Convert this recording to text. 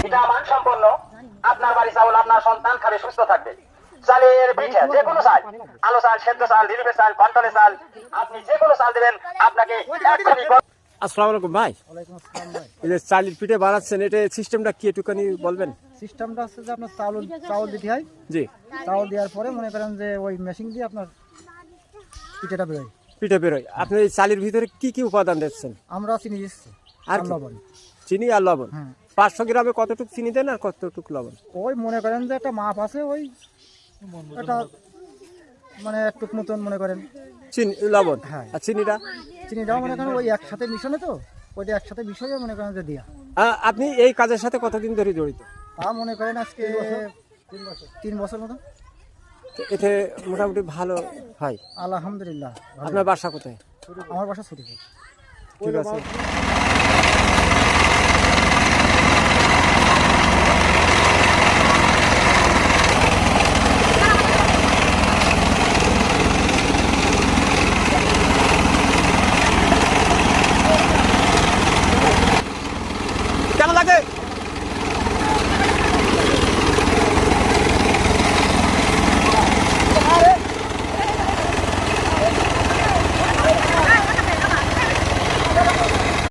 এটা মানসম্পন্ন। আপনার বাড়ি চাউল আপনার সন্তান খাবে, সুস্থ থাকবে। চালের পিঠে যে কোনো চাল, আলো চাল, সেদ্ধ চাল, রিলিফের চাল, কন্ট্রোলের চাল, আপনি যে কোনো চাল দেবেন আপনাকে এক্ষুনি। আসসালামু আলাইকুম ভাই। ওয়ালাইকুম আসসালাম ভাই। এই যে চালের পিঠে বানাচ্ছেন, এটা সিস্টেমটা কি একটুখানি বলবেন? সিস্টেমটা হচ্ছে যে আপনার চাউল দিতে হয়। জি, চাউল দেওয়ার পরে মনে করেন যে ওই মেশিন দিয়ে আপনার পিঠাটা বেরোয়। পিঠে বেরোয়। আপনি এই চালের ভিতরে কি কি উপাদান দিচ্ছেন? আমরা চিনি দিচ্ছি আর আর কি? লবণ। চিনি আর লবণ। হ্যাঁ, 500 গ্রামে কতটুকু চিনি দেন আর কতটুকু লবণ? ওই মনে করেন যে একটা মাপ আছে, ওই একটা মানে একটুক মতন মনে করেন চিনি লবণ। হ্যাঁ। আর চিনিটা চিনিটাও মনে করেন ওই একসাথে মিশানো, তো ওইটা একসাথে মিশিয়ে মনে করেন যে দিয়া। আপনি এই কাজের সাথে কতদিন ধরে জড়িত? তা মনে করেন আজকে 3 বছর মতো। তো এতে মোটামুটি ভালো হয়। আলহামদুলিল্লাহ ভালো। আপনার বাসা কোথায়? আমার বাসা ছুটি। ঠিক আছে। কেমন লাগে?